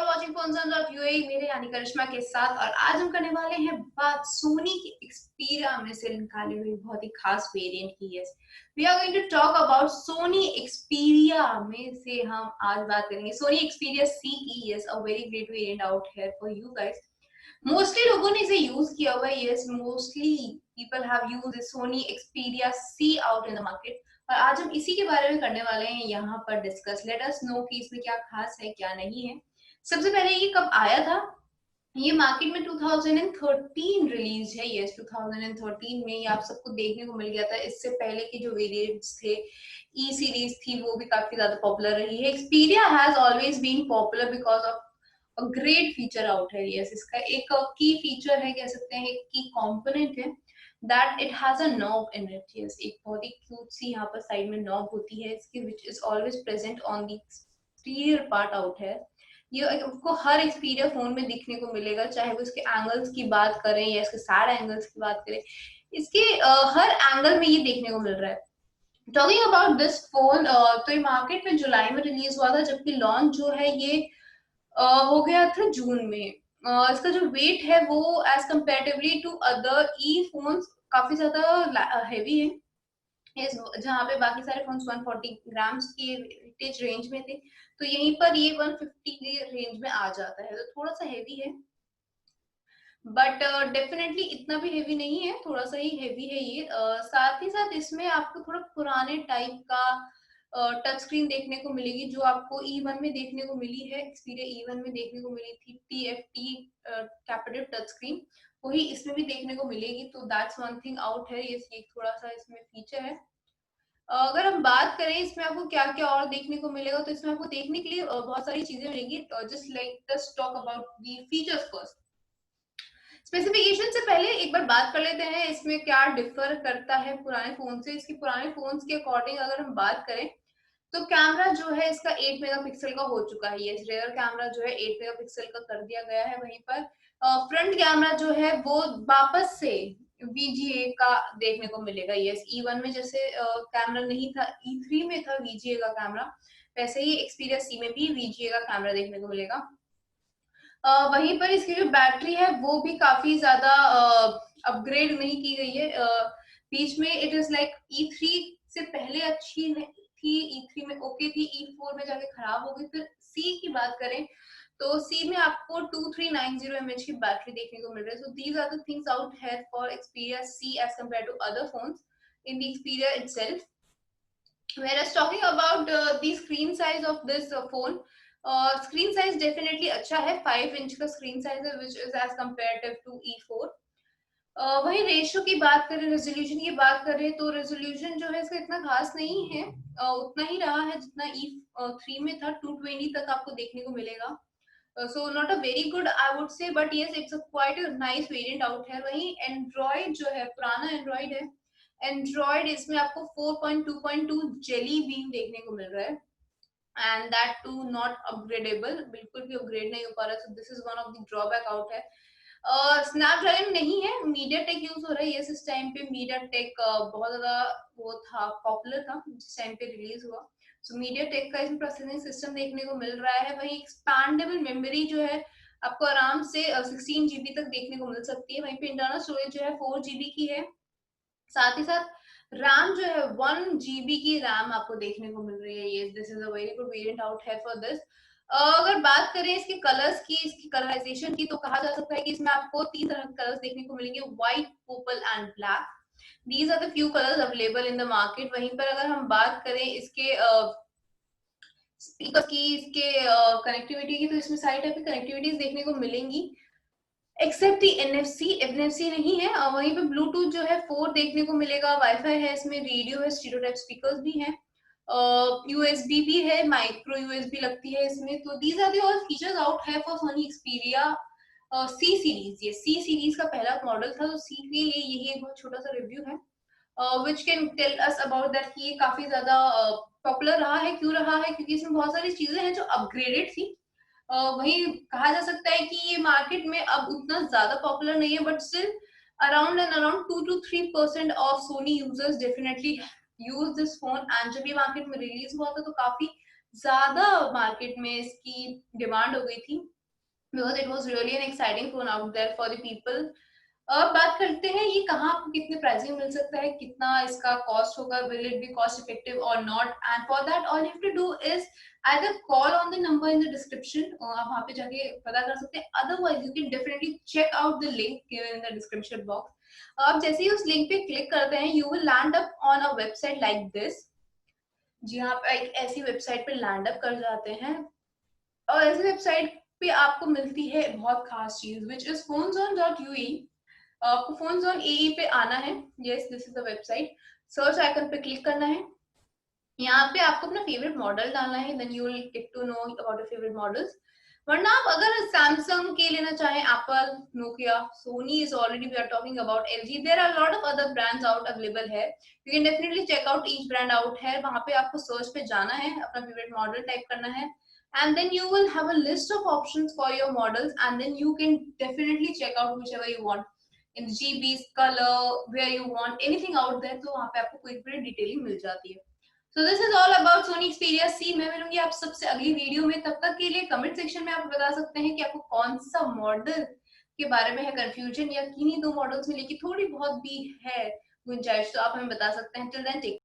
All watching FoneZone.ua मेरे यानी करिश्मा के साथ। और आज हम करने वाले हैं बात सोनी की एक्सपीरिया में से निकाली हुई बहुत ही खास वेरिएंट की। Yes, we are going to talk about Sony Xperia में से हम आज बात करेंगे सोनी एक्सपीरिया सी की। Yes, a very great variant out here for you guys. Mostly लोगों ने इसे यूज किया हुआ है। Yes, mostly people have used Sony Xperia C out in the market. और आज हम इसी के बारे में करने वाले हैं यहाँ पर डिस्कस। लेट अस नो कि इसमें क्या खास है क्या नहीं है। सबसे पहले ये कब आया था? ये मार्केट में 2013 रिलीज है। यस, 2013 में ये आप सबको देखने को मिल गया था। इससे पहले के जो वेरिएंट्स थे, ई सीरीज थी, वो भी काफी ज्यादा पॉपुलर रही है। Xperia has always been popular because of a great feature out है। यस, इसका एक की फीचर है, कह सकते हैं एक की कंपोनेंट है, that it has a knob in it. Yes, एक बहुत ही क्यूट सी यहाँ पर साइड में नॉब होती है इसकी, which is always present on the exterior part out है। ये आपको हर एक्सपीरिया फोन में दिखने को मिलेगा, चाहे वो इसके एंगल्स की बात करें या इसके सैड एंगल्स की बात करें, इसके हर एंगल में ये देखने को मिल रहा है। टॉकिंग अबाउट दिस फोन, तो ये मार्केट में जुलाई में रिलीज हुआ था, जबकि लॉन्च जो है ये हो गया था जून में। इसका जो वेट है वो as comparatively to other iPhones काफी ज्यादा हैवी है। जहाँ पे बाकी सारे फोन 140 ग्राम्स की वेटेज रेंज में थे, तो यहीं पर ये 150 की रेंज में आ जाता है, तो थोड़ा सा हैवी है। बट डेफिनेटली इतना भी हैवी नहीं है, थोड़ा सा ही हैवी है ये। साथ ही साथ इसमें आपको थोड़ा पुराने टाइप का टच स्क्रीन देखने को मिलेगी, जो आपको E1 में देखने को मिली है, एक्सपीरिया E1 में देखने को मिली थी TFT कैपिटल टच स्क्रीन, वही इसमें भी देखने को मिलेगी। तो दैट्स वन थिंग आउट है, ये थोड़ा सा इसमें फीचर है। अगर हम बात करें इसमें आपको क्या क्या और देखने को मिलेगा, तो इसमें आपको देखने के लिए बहुत सारी चीजें मिलेंगी। Just like let's talk about the features first. Specification से पहले एक बार बात कर लेते हैं इसमें क्या डिफर करता है पुराने फोन से। इसके पुराने फोन के अकॉर्डिंग अगर हम बात करें, तो कैमरा जो है इसका 8 मेगापिक्सल का हो चुका है। ये रेयर कैमरा जो है 8 मेगापिक्सल का कर दिया गया है। वहीं पर फ्रंट कैमरा जो है वो वापस से VGA का देखने को मिलेगा। ये E1 में जैसे कैमरा नहीं था, E3 में था VGA का कैमरा, वैसे ही एक्सपीरिया सी में भी VGA का कैमरा देखने को मिलेगा। वहीं पर इसकी जो बैटरी है वो भी काफी ज्यादा अपग्रेड नहीं की गई है। बीच में इट इज लाइक E3 से पहले अच्छी थी, E3 में ओके थी, E4 में जाके खराब हो गई। फिर सी की बात करें तो सी में आपको 2390 mAh की बैटरी देखने को मिल रही है। So these are the things out है for Xperia C as compare to other phones in the Xperia itself. Whereas talking about the screen size of this phone, screen size definitely अच्छा है, 5 inch का screen size है, which is as comparative to E4। वही ratio की बात करें, resolution की बात करें, तो रेजोल्यूशन जो है इसका इतना खास नहीं है, उतना ही रहा है जितना E3 में था। 220 तक आपको देखने को मिलेगा। So not a very good I would say, but yes it's quite a nice variant out है। वही एंड्रॉइड जो है, पुराना एंड्रॉइड है, एंड्रॉइड इसमें आपको 4.2.2 जेली बीन देखने को मिल रहा है, and that too not upgradable, बिल्कुल भी अपग्रेड नहीं हो पा रहा है। So this is one of the drawback out है। स्नैपड्रैगन नहीं है, मीडिया टेक यूज हो रहा है। यस, इस टाइम पे मीडिया टेक बहुत ज्यादा वो था, पॉपुलर था जिस टाइम पे रिलीज हुआ। सो मीडिया टेक का इसमें प्रोसेसिंग सिस्टम देखने को मिल रहा है। वही एक्सपैंडेबल मेमोरी जो है आपको आराम से 16 GB तक देखने को मिल सकती है। वहीं पे इंटरनल स्टोरेज जो है 4 GB की है। साथ ही साथ रैम जो है 1 GB की रैम आपको देखने को मिल रही है। ये this is a very good variant out है फॉर दिस। अगर बात करें इसके कलर्स की, इसकी कलराइजेशन की, तो कहा जा सकता है कि इसमें आपको 3 तरह के कलर्स देखने को मिलेंगे, white, purple and black. These are the few colours available in the market. वहीं पर अगर हम बात करें इसके स्पीकर की, इसके कनेक्टिविटी की, तो इसमें सारी टाइप की कनेक्टिविटीज देखने को मिलेंगी, एक्सेप्ट NFC नहीं है। वहीं पे ब्लूटूथ जो है 4 देखने को मिलेगा, वाईफाई है, इसमें रेडियो है, स्टीरियो टाइप स्पीकर्स भी हैं, USB भी है, माइक्रो USB लगती है इसमें। तो these are the all features out है for Sony Xperia C series. ये सी सीरीज का पहला मॉडल था, तो सी के लिए यही एक बहुत छोटा सा रिव्यू है, which can tell us about that कि ये काफी ज्यादा पॉपुलर रहा है। क्यों रहा है? क्योंकि इसमें बहुत सारी चीजें हैं जो अपग्रेडेड थी। वही कहा जा सकता है कि ये मार्केट में अब उतना ज्यादा पॉपुलर नहीं है, but still around 2 to 3% of Soni users definitely use this phone. And जब ये मार्केट में रिलीज हुआ था तो काफी ज्यादा मार्केट में इसकी डिमांड हो गई थी, because it was really an exciting phone out there for the people. अब बात करते हैं ये कहाँ आपको कितने प्राइस में मिल सकता है, कितना इसका कॉस्ट होगा, will it be cost effective और not. And for that all you have to do is either call on the number in the description, आप वहां पे जाके पता कर सकते हैं, otherwise you can definitely check out the link given in the description box. आप जैसे ही उस लिंक पे क्लिक करते हैं you will land up on a website like this, जी हाँ, आप एक ऐसी वेबसाइट पे लैंड अप कर जाते हैं और ऐसी वेबसाइट पे आपको मिलती है बहुत खास चीज विच इज fonezone.ue। आपको फोन जोन एई पे आना है, yes this is the website, search icon पे क्लिक करना है, यहाँ पे आपको अपना फेवरेट मॉडल डालना है, then you will get to know about your favourite models. वरना आप अगर सैमसंग के लेना चाहें, Apple, Nokia, Sony is already we are talking about LG, there are lot of other brands out available है, you can definitely check out each brand out है। वहां पे आपको सर्च पे जाना है, अपना फेवरेट मॉडल टाइप करना है, and then you will have a list of options for your models, and then you can definitely check out whichever you want in GBs, color, where you want anything out there, तो वहाँ पे आपको कोई भी detailing मिल जाती है। So this is all about Sony Xperia C। मैं मिलूंगी आप सबसे अगली वीडियो में, तब तक के लिए कमेंट सेक्शन में आप बता सकते हैं कि आपको कौन सा मॉडल के बारे में है कंफ्यूजन, या किन्हीं दो मॉडल्स में लेके थोड़ी बहुत भी है गुंजाइश, तो आप हमें बता सकते हैं। Till then take